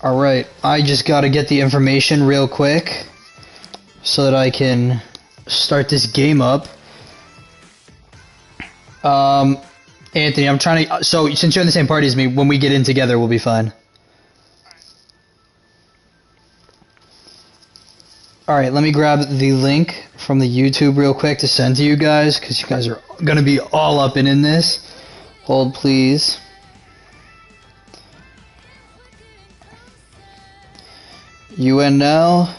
Alright, I just gotta get the information real quick so that I can start this game up. Anthony, I'm trying to... So, since you're in the same party as me, when we get in together, we'll be fine. Alright, let me grab the link from the YouTube real quick to send to you guys, because you guys are gonna be all up and in this. Hold, please. UNL.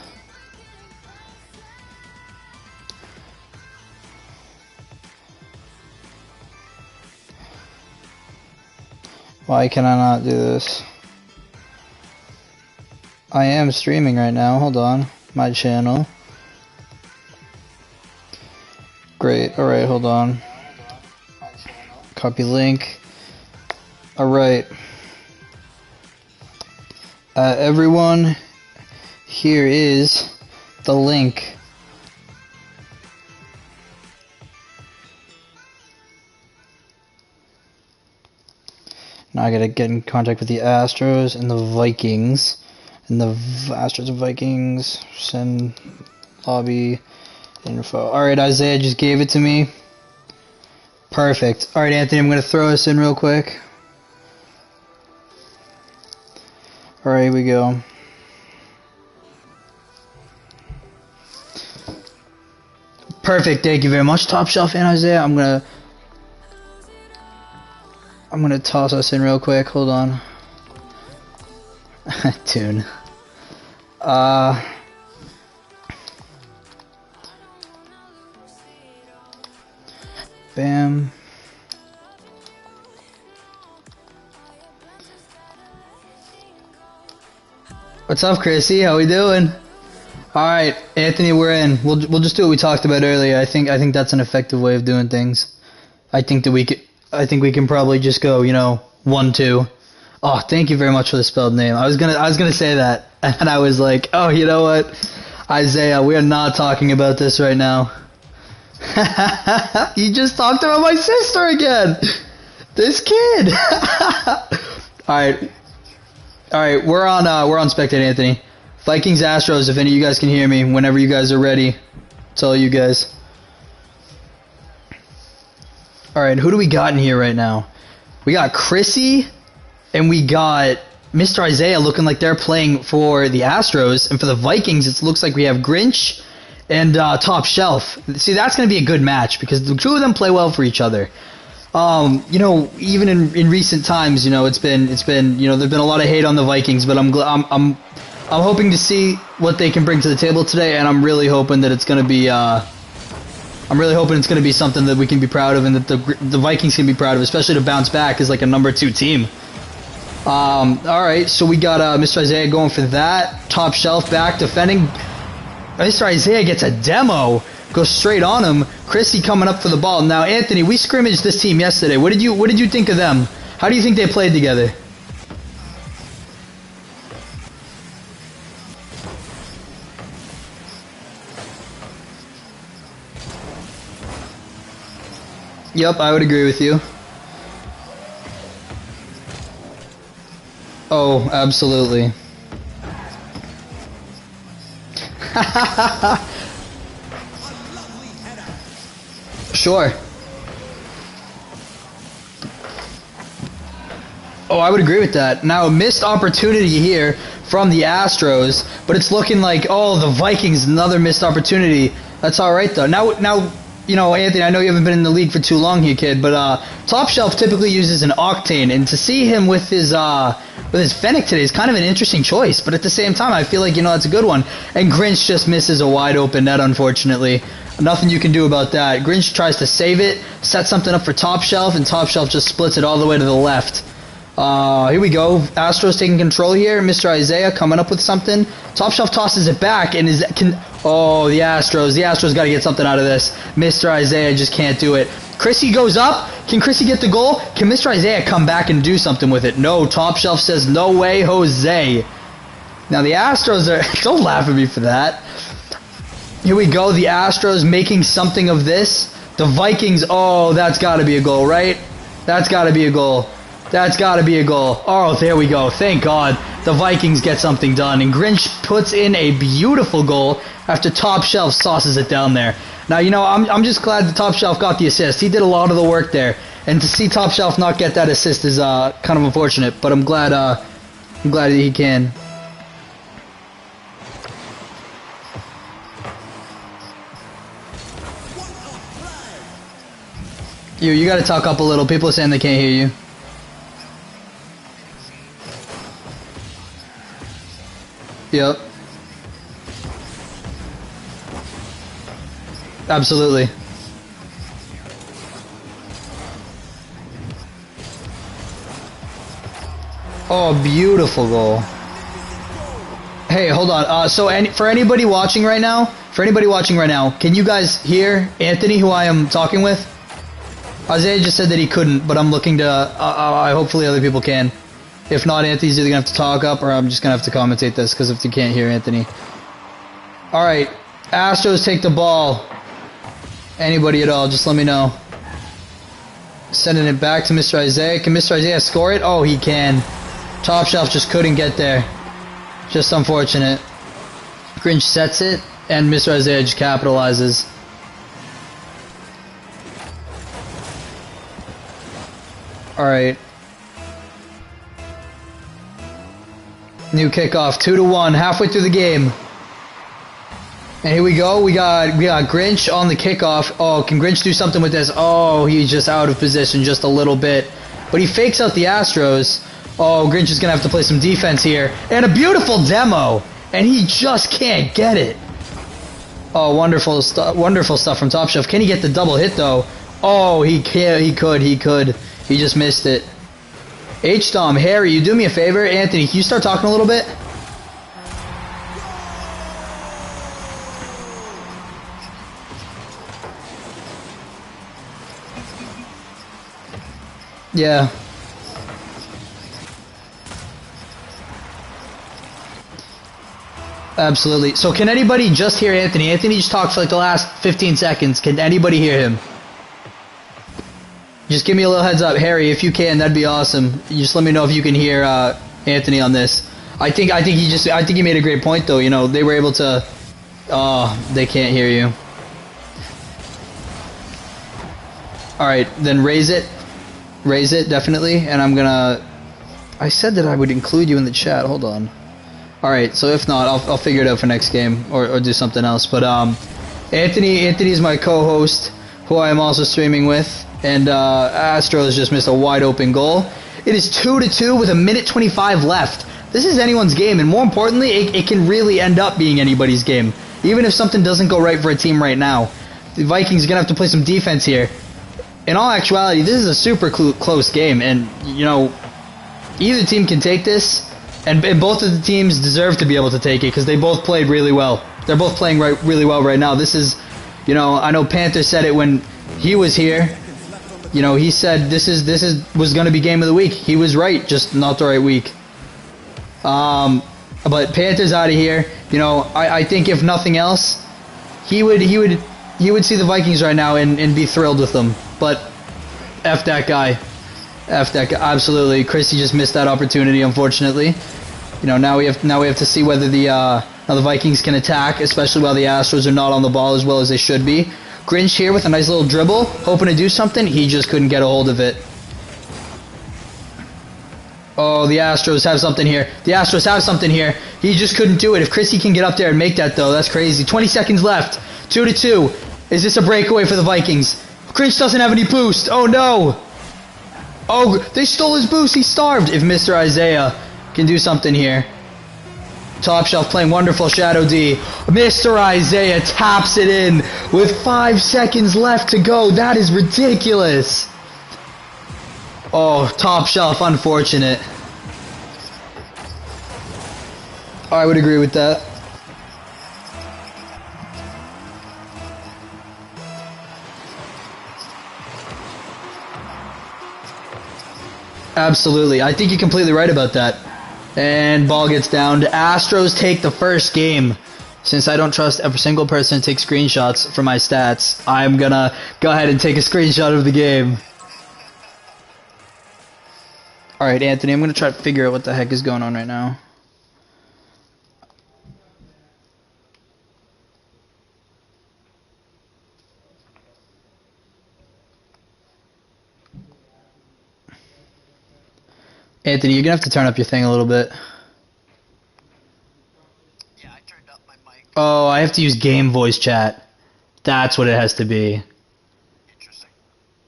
Why can I not do this? I am streaming right now. Hold on. My channel. Great. Alright, hold on. Copy link. Alright. Everyone, here is the link. Now I gotta get in contact with the Astros and the Vikings. And the Astros and Vikings, send lobby info. Alright, Isaiah just gave it to me. Perfect. Alright, Anthony, I'm gonna throw us in real quick. Alright, here we go. Perfect, thank you very much, Top Shelf and Isaiah. I'm gonna toss us in real quick. Hold on. Tune. Bam. What's up, Chrissy? How we doing? All right, Anthony, we're in. We'll just do what we talked about earlier. I think that's an effective way of doing things. I think we can probably just go, 1-2. Oh, thank you very much for the spelled name. I was gonna say that, and I was like, oh, you know what, Isaiah, we are not talking about this right now. You just talked about my sister again. This kid. All right, we're on Spectate, Anthony. Vikings Astros. If any of you guys can hear me, whenever you guys are ready, it's all you guys. All right, who do we got in here right now? We got Chrissy. And we got Mr. Isaiah looking like they're playing for the Astros. And for the Vikings, it looks like we have Grinch and Top Shelf. See, that's going to be a good match because the two of them play well for each other. Even in recent times, there's been a lot of hate on the Vikings, but I'm hoping to see what they can bring to the table today, and I'm really hoping that it's going to be something that we can be proud of and that the Vikings can be proud of, especially to bounce back as like a number 2 team. Alright, so we got Mr. Isaiah going for that. Top Shelf back defending. Mr. Isaiah gets a demo. Goes straight on him. Chrissy coming up for the ball. Now, Anthony, we scrimmaged this team yesterday. What did you think of them? How do you think they played together? Yep, I would agree with you. Oh, absolutely. Sure. Oh, I would agree with that. Now, a missed opportunity here from the Astros, but it's looking like, oh, the Vikings, another missed opportunity. That's all right, though. Now, Anthony, I know you haven't been in the league for too long here, kid, but Top Shelf typically uses an Octane, and to see him with his Fennec today is kind of an interesting choice, but at the same time, I feel like, that's a good one. And Grinch just misses a wide open net, unfortunately. Nothing you can do about that. Grinch tries to save it, sets something up for Top Shelf, and Top Shelf just splits it all the way to the left. Here we go. Astros taking control here. Mr. Isaiah coming up with something. Top Shelf tosses it back, and oh, the Astros. The Astros got to get something out of this. Mr. Isaiah just can't do it. Chrissy goes up. Can Chrissy get the goal? Can Mr. Isaiah come back and do something with it? No. Top Shelf says, no way, Jose. Now, the Astros are... Don't laugh at me for that. Here we go. The Astros making something of this. The Vikings... Oh, that's got to be a goal, right? That's got to be a goal. That's got to be a goal. Oh, there we go. Thank God. the Vikings get something done. And Grinch puts in a beautiful goal after Top Shelf sauces it down there. Now, you know, I'm just glad the Top Shelf got the assist. He did a lot of the work there. And to see Top Shelf not get that assist is kind of unfortunate. But I'm glad that he can. You gotta talk up a little. People are saying they can't hear you. Yep. Absolutely. Oh, beautiful goal. Hey, hold on. For anybody watching right now, can you guys hear Anthony, who I am talking with? Isaiah just said that he couldn't, but I'm looking to, hopefully other people can. If not, Anthony's either going to have to talk up, or I'm just going to have to commentate this, because if you can't hear Anthony. Alright, Astros take the ball. Anybody at all, just let me know. Sending it back to Mr. Isaiah. Can Mr. Isaiah score it? Oh, he can. Top Shelf just couldn't get there. Just unfortunate. Grinch sets it, and Mr. Isaiah just capitalizes. Alright. New kickoff, 2-1, halfway through the game. And here we go. We got Grinch on the kickoff. Oh, can Grinch do something with this? Oh, he's just out of position just a little bit. But he fakes out the Astros. Oh, Grinch is going to have to play some defense here. And a beautiful demo. And he just can't get it. Oh, wonderful stuff from Top Shelf. Can he get the double hit, though? Oh, he could. He just missed it. H-Dom, Harry, you do me a favor. Anthony, can you start talking a little bit? Yeah. Absolutely. So can anybody just hear Anthony? Anthony just talked for like the last 15 seconds. Can anybody hear him? Just give me a little heads up. Harry, if you can, that'd be awesome. You just let me know if you can hear Anthony on this. I think he made a great point though. You know, they were able to they can't hear you. Alright, then raise it. Raise it, definitely. And I said that I would include you in the chat. Hold on. Alright, so if not, I'll figure it out for next game or do something else. But Anthony is my co-host, who I am also streaming with. And Astros just missed a wide open goal. It is 2-2 with 1:25 left. This is anyone's game, and more importantly, it can really end up being anybody's game. Even if something doesn't go right for a team right now. The Vikings are going to have to play some defense here. In all actuality, this is a super close game, and, you know, either team can take this, and both of the teams deserve to be able to take it, because they both played really well. They're both playing really well right now. This is, you know, I know Panther said it when he was here. You know, he said this was going to be game of the week. He was right, just not the right week. But Panther's out of here. You know, I think if nothing else, he would see the Vikings right now and be thrilled with them. But F that guy. F that guy. Absolutely. Chrissy just missed that opportunity, unfortunately. You know, now we have to see whether the Vikings can attack, especially while the Astros are not on the ball as well as they should be. Grinch here with a nice little dribble, hoping to do something. He just couldn't get a hold of it. Oh, the Astros have something here. The Astros have something here. He just couldn't do it. If Chrissy can get up there and make that, though, that's crazy. 20 seconds left. 2-2. Is this a breakaway for the Vikings? Grinch doesn't have any boost. Oh, no. Oh, they stole his boost. He starved. If Mr. Isaiah can do something here. Top Shelf playing wonderful Shadow D. Mr. Isaiah taps it in with 5 seconds left to go. That is ridiculous. Oh, Top Shelf, unfortunate. I would agree with that. Absolutely. I think you're completely right about that. And ball gets down. The Astros take the first game. Since I don't trust every single person to take screenshots for my stats, I'm gonna go ahead and take a screenshot of the game. Alright, Anthony, I'm gonna try to figure out what the heck is going on right now. Anthony, you're gonna have to turn up your thing a little bit. Yeah, I turned up my mic. Oh, I have to use game voice chat. That's what it has to be. Interesting.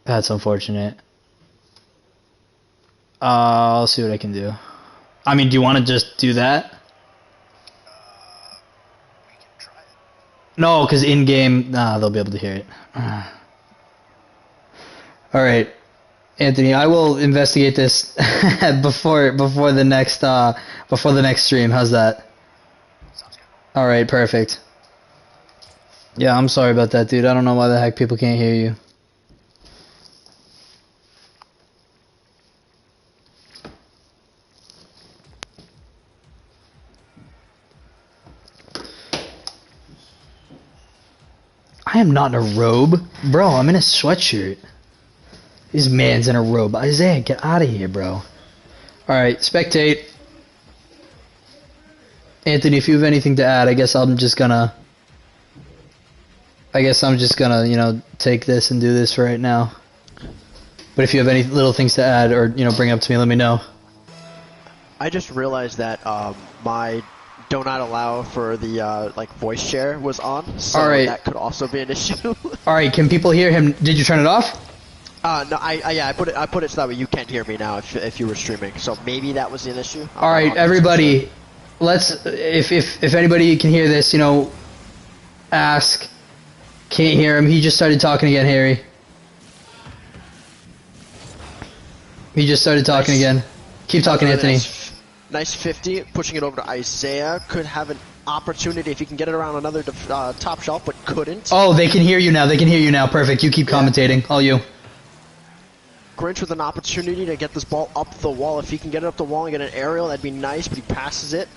That's unfortunate. I'll see what I can do. I mean, do you want to just do that? We can try it. No, because in-game, they'll be able to hear it. All right, Anthony, I will investigate this before the next stream. How's that? Sounds good. All right, perfect. Yeah, I'm sorry about that, dude. I don't know why the heck people can't hear you. I am not in a robe. Bro, I'm in a sweatshirt. This man's in a robe. Isaiah, get out of here, bro. Alright, spectate. Anthony, if you have anything to add, I guess I'm just gonna, you know, take this and do this right now. But if you have any little things to add or, you know, bring up to me, let me know. I just realized that my do not allow for the like voice share was on, so that could also be an issue. Alright, can people hear him? Did you turn it off? No, I put it so that way you can't hear me now if you were streaming. So maybe that was an issue. Alright, everybody, let's if anybody can hear this, you know, ask. Can't hear him. He just started talking again, Harry. He just started talking again. Keep talking, Anthony. Nice 50, pushing it over to Isaiah. Could have an opportunity if he can get it around another top shelf, but couldn't. Oh, they can hear you now. They can hear you now. Perfect. You keep commentating. All you. Grinch with an opportunity to get this ball up the wall. If he can get it up the wall and get an aerial, that'd be nice, but he passes it.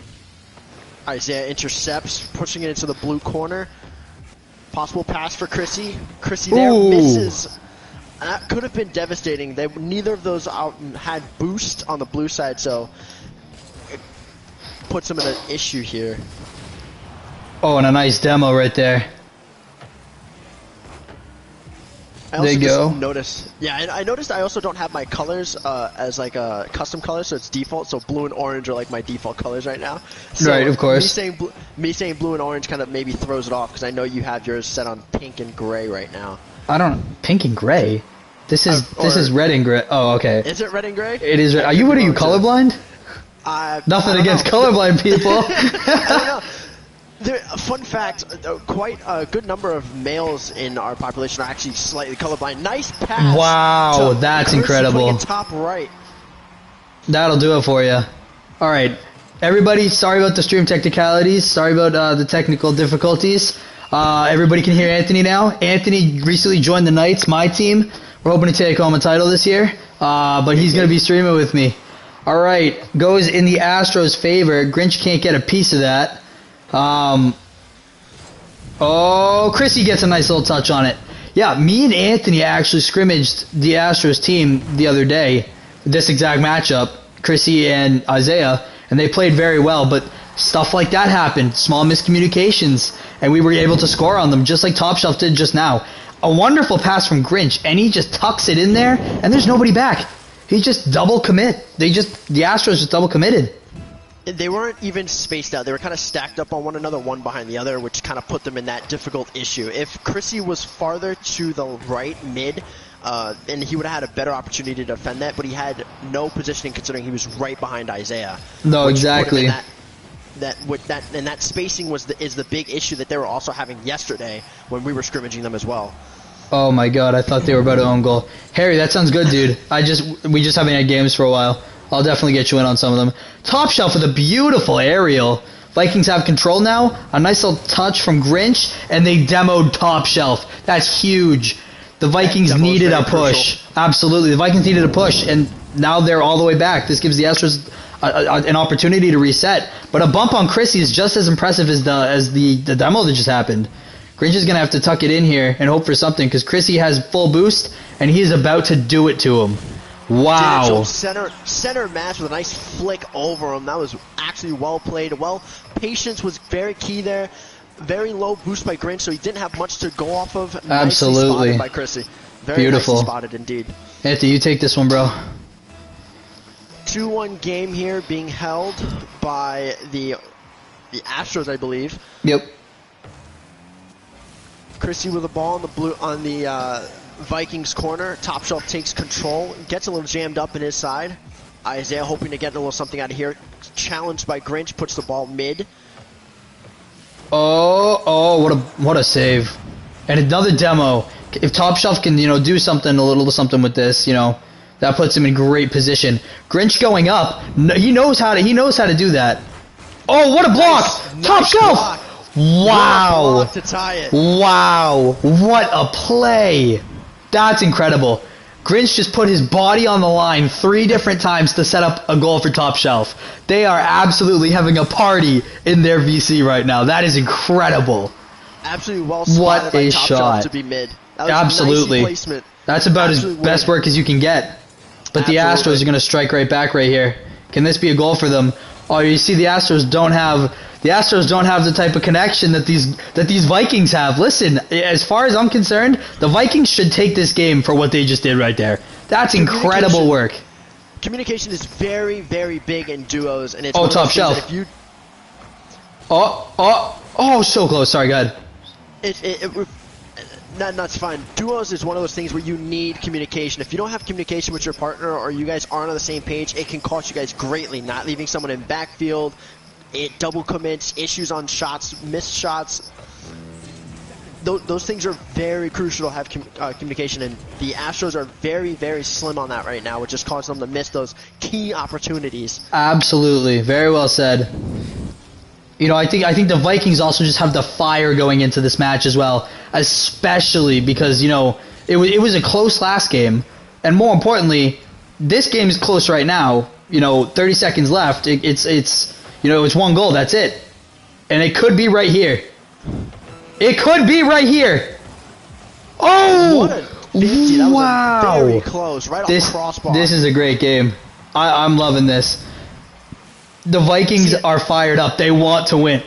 Isaiah intercepts, pushing it into the blue corner. Possible pass for Chrissy. Chrissy there misses. And that could have been devastating. Neither of those had boost on the blue side, so it puts him in an issue here. Oh, and a nice demo right there. There you go. I noticed I also don't have my colors as like a custom color, so it's default. So blue and orange are like my default colors right now. So right, of course. Me saying blue and orange kind of maybe throws it off because I know you have yours set on pink and gray right now. I don't pink and gray. This is red and gray. Oh, okay. Is it red and gray? It is. What are you colorblind? Nothing against colorblind people. I don't know. Fun fact, quite a good number of males in our population are actually slightly colorblind. Nice pass. Wow, that's incredible. Top right. That'll do it for you. All right, everybody, sorry about the stream technicalities. Sorry about the technical difficulties. Everybody can hear Anthony now. Anthony recently joined the Knights, my team. We're hoping to take home a title this year, but he's going to be streaming with me. All right, goes in the Astros' favor. Grinch can't get a piece of that. Oh, Chrissy gets a nice little touch on it. Yeah, me and Anthony actually scrimmaged the Astros team the other day, this exact matchup, Chrissy and Isaiah, and they played very well, but stuff like that happened, small miscommunications, and we were able to score on them, just like Top Shelf did just now. A wonderful pass from Grinch, and he just tucks it in there, and there's nobody back. He just double commit. The Astros just double committed. They weren't even spaced out. They were kind of stacked up on one another, one behind the other, which kind of put them in that difficult issue. If Chrissy was farther to the right mid, and he would have had a better opportunity to defend that, but he had no positioning considering he was right behind Isaiah. No, exactly. That spacing is the big issue that they were also having yesterday when we were scrimmaging them as well. Oh my god, I thought they were about to own goal. Harry, that sounds good, dude. We just haven't had games for a while. I'll definitely get you in on some of them. Top Shelf with a beautiful aerial. Vikings have control now. A nice little touch from Grinch, and they demoed Top Shelf. That's huge. The Vikings needed a push. Crucial. Absolutely, the Vikings needed a push, and now they're all the way back. This gives the Astros an opportunity to reset. But a bump on Chrissy is just as impressive as the demo that just happened. Grinch is going to have to tuck it in here and hope for something, because Chrissy has full boost, and he is about to do it to him. Wow. Center match with a nice flick over him. That was actually well played. Patience was very key there. Very low boost by Grinch, so he didn't have much to go off of. Absolutely. Nicely spotted by Chrissy. Very beautiful. Nicely spotted indeed. Anthony, you take this one, bro. 2-1 game here being held by the Astros, I believe. Yep. Chrissy with the ball on the Vikings corner. Top Shelf takes control, gets a little jammed up in his side. Isaiah hoping to get a little something out of here. Challenged by Grinch, puts the ball mid. Oh, what a save. And another demo. If Top Shelf can, do something, a little something with this, that puts him in great position. Grinch going up. He knows how to do that. Oh, what a block! Top Shelf! Block. Wow. Block to tie it. Wow. What a play. That's incredible. Grinch just put his body on the line 3 different times to set up a goal for Top Shelf. They are absolutely having a party in their VC right now. That is incredible. Absolutely well spotted by Top Shelf to be mid. That was Absolutely. A nice placement. That's about as best work as you can get. But the Astros are going to strike right back right here. Can this be a goal for them? Oh, you see the Astros don't have the type of connection that these Vikings have. Listen, as far as I'm concerned, the Vikings should take this game for what they just did right there. That's incredible work. Communication is very, very big in duos, and it's Top Shelf. If you so close. Sorry, go ahead. That's fine. Duos is one of those things where you need communication. If you don't have communication with your partner, or you guys aren't on the same page, it can cost you guys greatly. Not leaving someone in backfield, double commits, issues on shots, missed shots. Those things are very crucial to have communication, and the Astros are very, very slim on that right now, which is causing them to miss those key opportunities. Absolutely. Very well said. I think the Vikings also just have the fire going into this match as well, especially because it was a close last game, and more importantly, this game is close right now. 30 seconds left. It's 1 goal. That's it, and it could be right here. It could be right here. Oh, that wow! Was very close, right off the crossbar. This is a great game. I'm loving this. The Vikings are fired up. They want to win.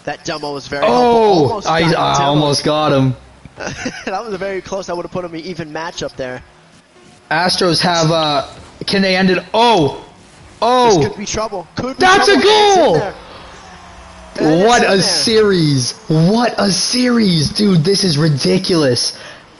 That demo was very helpful. I almost got him. That was very close. That would have put him an even matchup there. Astros have, can they end it? This could be trouble. That's a goal! What a series. What a series. Dude, this is ridiculous.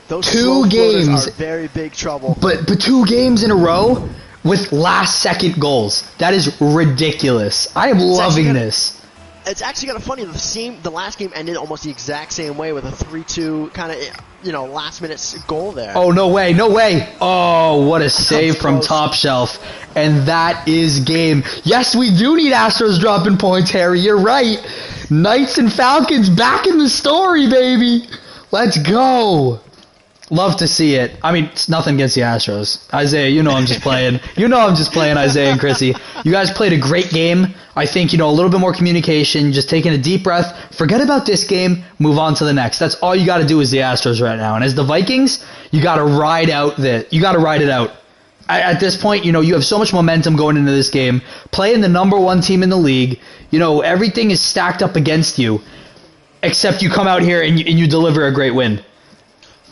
Those 2 games are very big trouble. But 2 games in a row with last-second goals. That is ridiculous. I am loving this. It's actually kind of funny. The last game ended almost the exact same way with a 3-2 kind of, last-minute goal there. Oh, no way. No way. Oh, what a save from Top Shelf. And that is game. Yes, we do need Astros dropping points, Harry. You're right. Knights and Falcons back in the story, baby. Let's go. Love to see it. I mean, it's nothing against the Astros. Isaiah, I'm just playing. I'm just playing, Isaiah and Chrissy. You guys played a great game. I think, a little bit more communication, just taking a deep breath. Forget about this game, move on to the next. That's all you got to do as the Astros right now. And as the Vikings, you got to ride it out. At this point, you have so much momentum going into this game. Playing the #1 team in the league, everything is stacked up against you, except you come out here and you deliver a great win.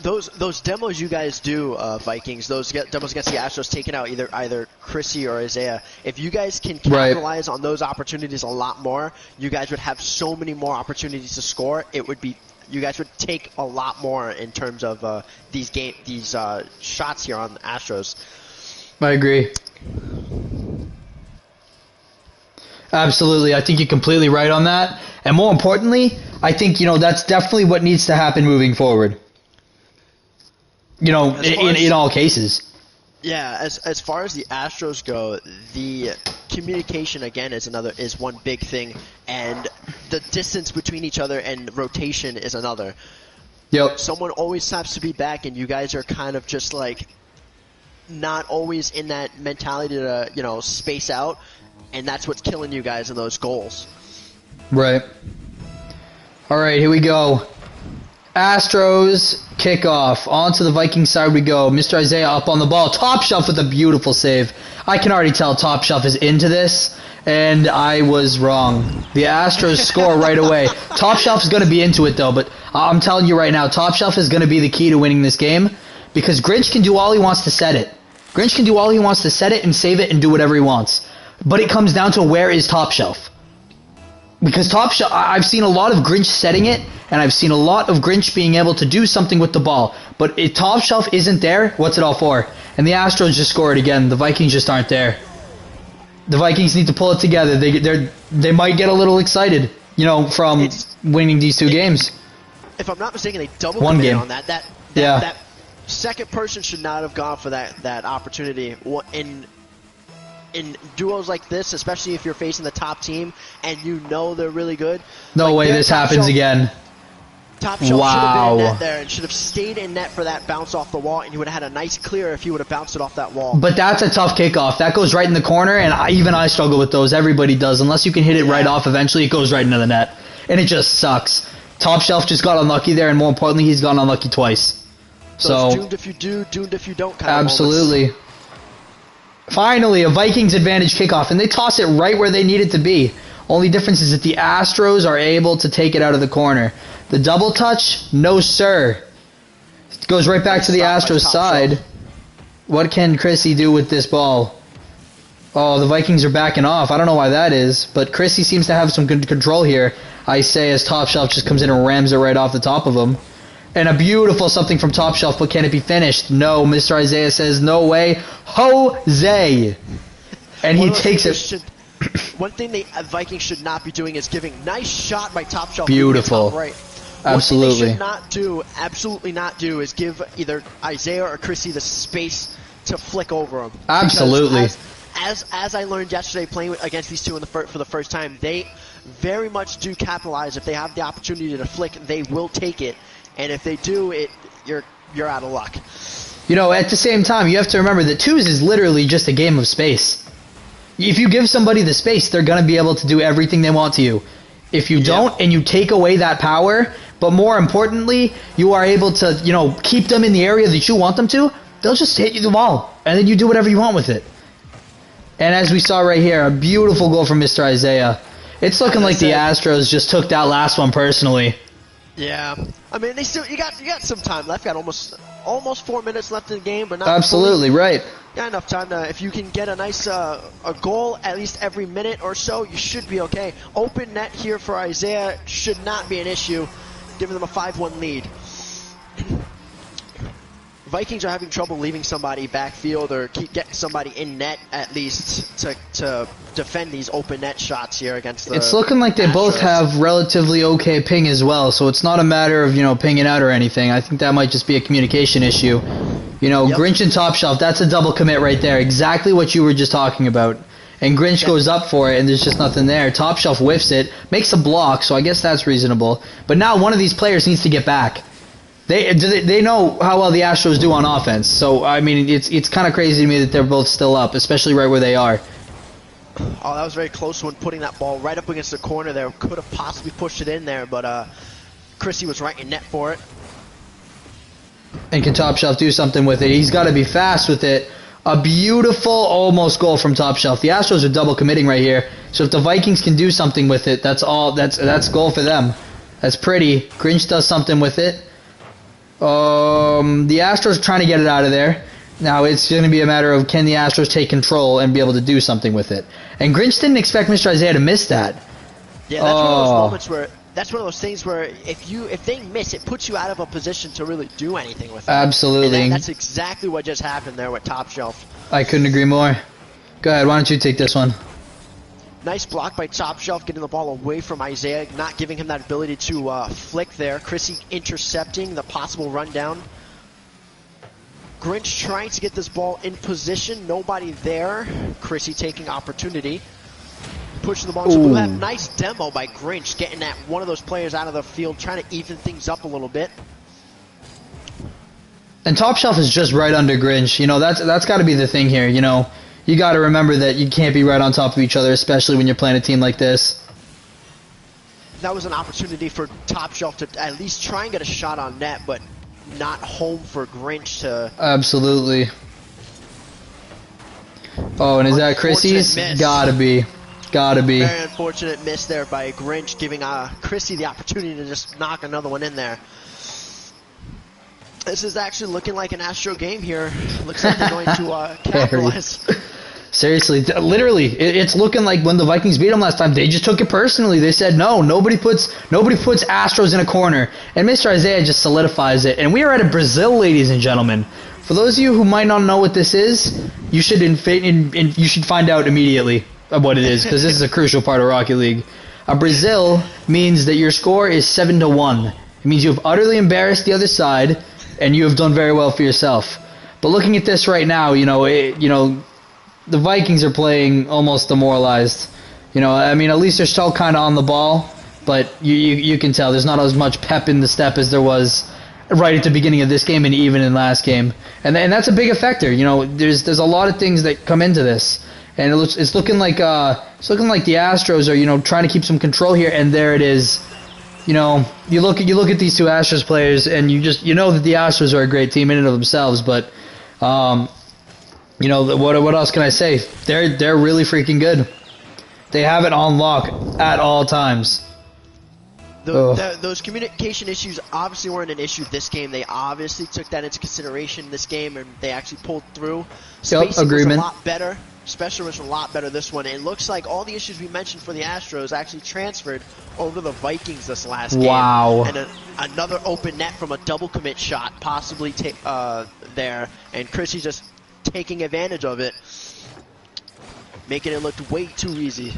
Those demos you guys do, Vikings, those demos against the Astros, taking out either Chrissy or Isaiah, if you guys can capitalize on those opportunities a lot more, you guys would have so many more opportunities to score. You guys would take a lot more in terms of these shots here on the Astros. I agree. Absolutely. I think you're completely right on that. And more importantly, I think, that's definitely what needs to happen moving forward. In all cases. Yeah, as far as the Astros go, the communication again is one big thing, and the distance between each other and rotation is another. Yep. Someone always has to be back, and you guys are kind of just like not always in that mentality to space out, and that's what's killing you guys in those goals. Right. All right, here we go. Astros kickoff. On to the Vikings side we go. Mr. Isaiah up on the ball. Top Shelf with a beautiful save. I can already tell Top Shelf is into this, and I was wrong. The Astros score right away. Top Shelf is going to be into it, though, but I'm telling you right now, Top Shelf is going to be the key to winning this game, because Grinch can do all he wants to set it. Grinch can do all he wants to set it and save it and do whatever he wants. But it comes down to where is Top Shelf. Because Top Shelf, I've seen a lot of Grinch setting it, and I've seen a lot of Grinch being able to do something with the ball. But if Top Shelf isn't there, what's it all for? And the Astros just scored again. The Vikings just aren't there. The Vikings need to pull it together. They might get a little excited, you know, from winning these two games. If I'm not mistaken, they double One committed game. on that. Yeah. That second person should not have gone for that opportunity. In duos like this, especially if you're facing the top team and you know they're really good. No like way this happens again. Top Shelf should have Wow. been in net there and should have stayed in net for that bounce off the wall, and you would have had a nice clear if you would have bounced it off that wall. But that's a tough kickoff. That goes right in the corner, and even I struggle with those. Everybody does. Unless you can hit it right off, eventually it goes right into the net. And it just sucks. Top Shelf just got unlucky there, and more importantly, he's gotten unlucky twice. So it's doomed if you do, doomed if you don't kind of absolutely. Finally, a Vikings advantage kickoff, and they toss it right where they need it to be. Only difference is that the Astros are able to take it out of the corner. The double touch, no sir. It goes right back to the Astros side. What can Chrissy do with this ball? Oh, the Vikings are backing off. I don't know why that is, but Chrissy seems to have some good control here. I say as Top Shelf just comes in and rams it right off the top of him. And a beautiful something from Top Shelf, but can it be finished? No, Mr. Isaiah says no way. Jose! And he takes it. One thing the Vikings should not be doing is giving nice shot by Top Shelf. Beautiful. Top right. Absolutely. One thing they should not do, absolutely not do, is give either Isaiah or Chrissy the space to flick over him. Absolutely. As I learned yesterday playing against these two for the first time, they very much do capitalize. If they have the opportunity to flick, they will take it. And if they do, you're out of luck. You know, at the same time, you have to remember that twos is literally just a game of space. If you give somebody the space, they're going to be able to do everything they want to you. If you don't, and you take away that power, but more importantly, you are able to, you know, keep them in the area that you want them to, they'll just hit you the ball, and then you do whatever you want with it. And as we saw right here, a beautiful goal from Mr. Isaiah. It's looking like the Astros just took that last one personally. Yeah, I mean, you got some time left. Got almost 4 minutes left in the game, but not absolutely fully. Right. Got enough time to, if you can get a nice a goal at least every minute or so, you should be okay. Open net here for Isaiah should not be an issue, giving them a 5-1 lead. Vikings are having trouble leaving somebody backfield or getting somebody in net at least to defend these open net shots here against the It's looking like they Astros. both have relatively okay ping as well, so it's not a matter of, you know, pinging out or anything. I think that might just be a communication issue. You know, Grinch and Top Shelf, that's a double commit right there. Exactly what you were just talking about. And Grinch goes up for it, and there's just nothing there. Top Shelf whiffs it, makes a block, so I guess that's reasonable. But now one of these players needs to get back. They know how well the Astros do on offense, so I mean it's kind of crazy to me that they're both still up, especially right where they are. Oh, that was very close when putting that ball right up against the corner there. Could have possibly pushed it in there, but Chrissy was right in net for it. And can Top Shelf do something with it? He's got to be fast with it. A beautiful almost goal from Top Shelf. The Astros are double committing right here, so if the Vikings can do something with it, that's goal for them. That's pretty. Grinch does something with it. The Astros are trying to get it out of there. Now it's going to be a matter of can the Astros take control and be able to do something with it. And Grinch didn't expect Mr. Isaiah to miss that. Yeah, that's one of those moments where that's one of those things where if they miss, it puts you out of a position to really do anything with it. Absolutely. And that's exactly what just happened there with Top Shelf. I couldn't agree more. Go ahead, why don't you take this one? Nice block by Top Shelf, getting the ball away from Isaiah, not giving him that ability to flick there. Chrissy intercepting the possible rundown. Grinch trying to get this ball in position, nobody there. Chrissy taking opportunity. Pushing the ball to blue. Nice demo by Grinch, getting that one of those players out of the field, trying to even things up a little bit. And Top Shelf is just right under Grinch. You know, that's got to be the thing here, you know. You got to remember that you can't be right on top of each other, especially when you're playing a team like this. That was an opportunity for Top Shelf to at least try and get a shot on net, but not home for Grinch to... Absolutely. Oh, and is that Chrissy's? Miss. Gotta be. Gotta be. Very unfortunate miss there by Grinch, giving Chrissy the opportunity to just knock another one in there. This is actually looking like an Astro game here. Looks like they're going to capitalize. Seriously, literally, it's looking like when the Vikings beat them last time, they just took it personally. They said, no, nobody puts Astros in a corner. And Mr. Isaiah just solidifies it. And we are at a Brazil, ladies and gentlemen. For those of you who might not know what this is, you should you should find out immediately what it is, because this is a crucial part of Rocket League. A Brazil means that your score is 7-1. It means you have utterly embarrassed the other side, and you have done very well for yourself. But looking at this right now, the Vikings are playing almost demoralized. I mean, at least they're still kind of on the ball, but you can tell there's not as much pep in the step as there was right at the beginning of this game and even in last game. And that's a big factor. There's a lot of things that come into this, and it's looking like the Astros are trying to keep some control here, and there it is. You look at these two Astros players, and you know that the Astros are a great team in and of themselves, but what else can I say? They're really freaking good. They have it on lock at all times. Those communication issues obviously weren't an issue this game. They obviously took that into consideration this game, and they actually pulled through. Spacing was a lot better. Special was a lot better this one. It looks like all the issues we mentioned for the Astros actually transferred over to the Vikings this last game. Wow. And another open net from a double commit shot possibly there, and Chrissy just taking advantage of it, making it look way too easy.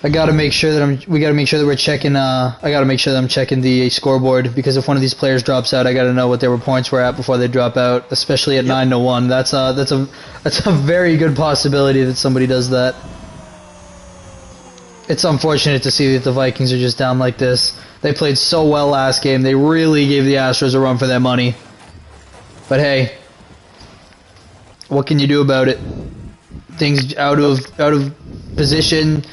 We gotta make sure that we're checking. I gotta make sure that I'm checking the scoreboard, because if one of these players drops out, I gotta know what their points were at before they drop out. Especially at 9-1. That's a very good possibility that somebody does that. It's unfortunate to see that the Vikings are just down like this. They played so well last game. They really gave the Astros a run for their money. But hey, what can you do about it? Things out of position.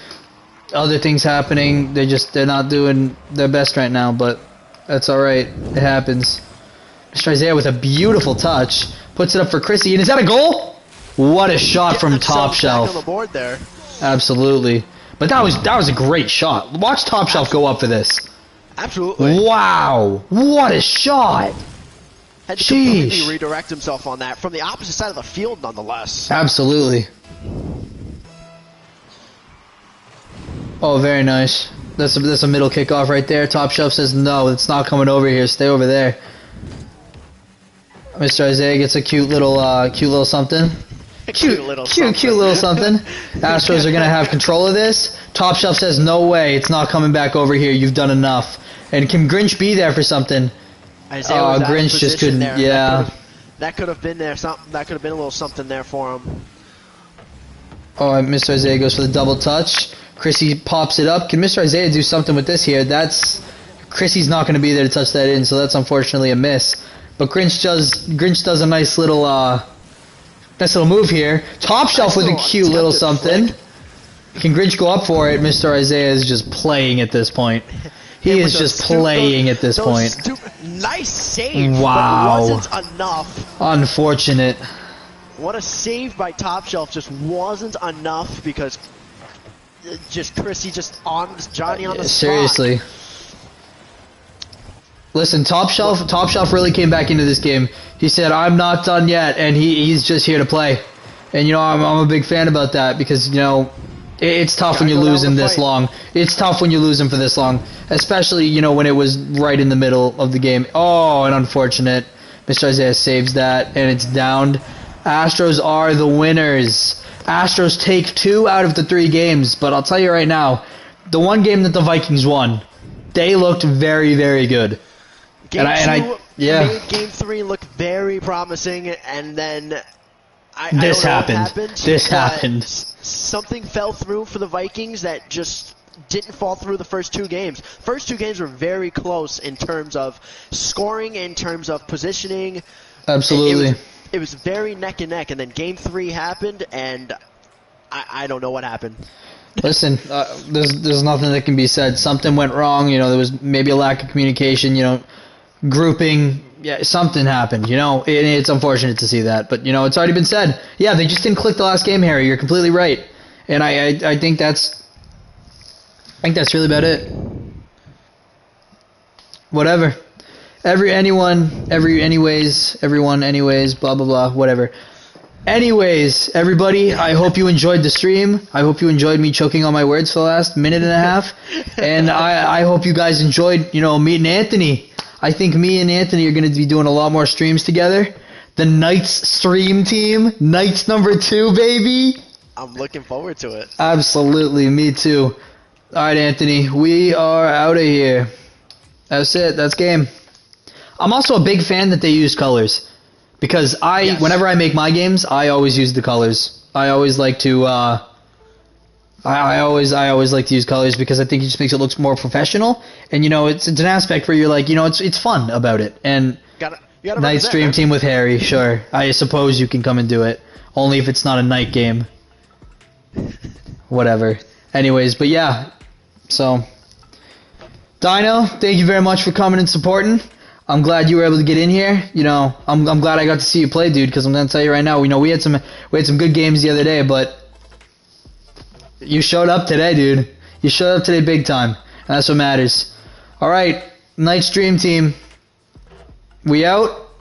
Other things happening. They're not doing their best right now, but that's alright. It happens. Mr. Isaiah with a beautiful touch puts it up for Chrissy, and is that a goal? What a shot from Top Shelf. On the board there. Absolutely. But that was a great shot. Watch Top Shelf go up for this. Absolutely. Wow. What a shot. Had to completely redirect himself on that from the opposite side of the field, nonetheless. Absolutely. Oh, very nice. That's a middle kickoff right there. Top Shelf says, no, it's not coming over here. Stay over there. Mr. Isaiah gets a cute little something. Cute little something. Astros are going to have control of this. Top Shelf says, no way. It's not coming back over here. You've done enough. And can Grinch be there for something? Isaiah Grinch just couldn't. There. Yeah. That could have been there. That could have been a little something there for him. Oh, Mr. Isaiah goes for the double touch. Chrissy pops it up. Can Mr. Isaiah do something with this here? Chrissy's not going to be there to touch that in, so that's unfortunately a miss. But Grinch does a nice little move here. Top Shelf with a cute little something. Can Grinch go up for it? Mr. Isaiah is just playing at this point. He is just playing at this point. Nice save. Wow. But it wasn't enough. Unfortunate. What a save by Top Shelf, just wasn't enough because just Chrissy just on Johnny on the spot. Seriously. Listen, Top Shelf really came back into this game. He said, I'm not done yet, and he's just here to play. And, I'm a big fan about that because, it's tough when you lose him this long. It's tough when you lose him for this long, especially, when it was right in the middle of the game. Oh, and unfortunate. Mr. Isaiah saves that, and it's downed. Astros are the winners. Astros take 2 out of the 3 games, but I'll tell you right now, the one game that the Vikings won, they looked very, very good. Game 2 made Game 3 look very promising, and then this happened. Something fell through for the Vikings that just didn't fall through the first 2 games. First 2 games were very close in terms of scoring, in terms of positioning. Absolutely. It was very neck and neck, and then Game 3 happened, and I don't know what happened. Listen, there's nothing that can be said. Something went wrong. There was maybe a lack of communication. Grouping. Yeah, something happened. It's unfortunate to see that, but it's already been said. Yeah, they just didn't click the last game, Harry. You're completely right, and I think that's really about it. Whatever. everyone, anyways, blah blah blah, whatever. Anyways, everybody, I hope you enjoyed the stream. I hope you enjoyed me choking on my words for the last minute and a half. And I hope you guys enjoyed, meeting Anthony. I think me and Anthony are going to be doing a lot more streams together. The Knights stream team. Knights number 2, baby. I'm looking forward to it. Absolutely, me too. Alright, Anthony, we are out of here. That's it, that's game. I'm also a big fan that they use colors. Because whenever I make my games, I always use the colors. I always like to, I always like to use colors because I think it just makes it look more professional. And it's an aspect where you're like, it's fun about it. And you gotta night stream team with Harry, sure. I suppose you can come and do it. Only if it's not a night game. Whatever. Anyways, but yeah. So, Dino, thank you very much for coming and supporting. I'm glad you were able to get in here. I'm glad I got to see you play, dude. Because I'm gonna tell you right now, we had some good games the other day, but you showed up today, dude. You showed up today big time, and that's what matters. All right, night stream team. We out.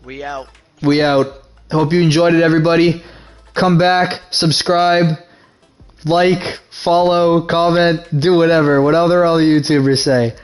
We out. We out. Hope you enjoyed it, everybody. Come back, subscribe, like, follow, comment, do whatever all the YouTubers say.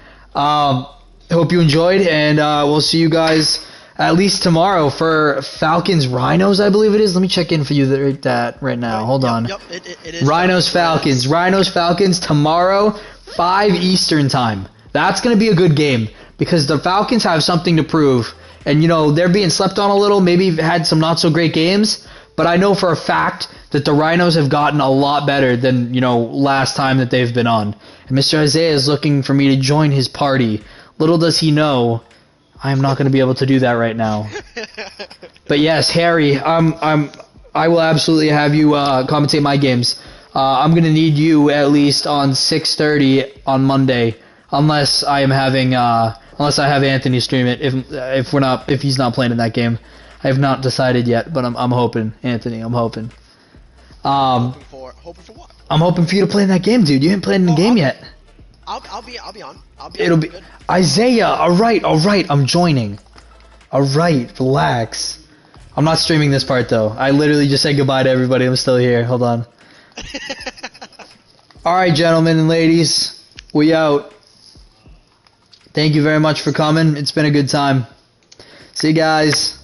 Hope you enjoyed, and we'll see you guys at least tomorrow for Falcons Rhinos, I believe it is. Let me check in for you that right now. Hold on. Yep, it is. Rhinos Falcons. Rhinos Falcons tomorrow, 5 Eastern time. That's going to be a good game because the Falcons have something to prove. And, they're being slept on a little, maybe had some not so great games, but I know for a fact that the Rhinos have gotten a lot better than, last time that they've been on. And Mr. Isaiah is looking for me to join his party. Little does he know, I am not going to be able to do that right now. But yes, Harry, I will absolutely have you commentate my games. I'm going to need you at least on 6:30 on Monday, unless I have Anthony stream it. If he's not playing in that game, I have not decided yet. But I'm hoping, Anthony. I'm hoping. Hoping for what? I'm hoping for you to play in that game, dude. You haven't played in the game yet. I'll be on. It'll be good. Isaiah. All right. I'm joining. All right, relax. I'm not streaming this part though. I literally just said goodbye to everybody. I'm still here. Hold on. All right, gentlemen and ladies, we out. Thank you very much for coming. It's been a good time. See you guys.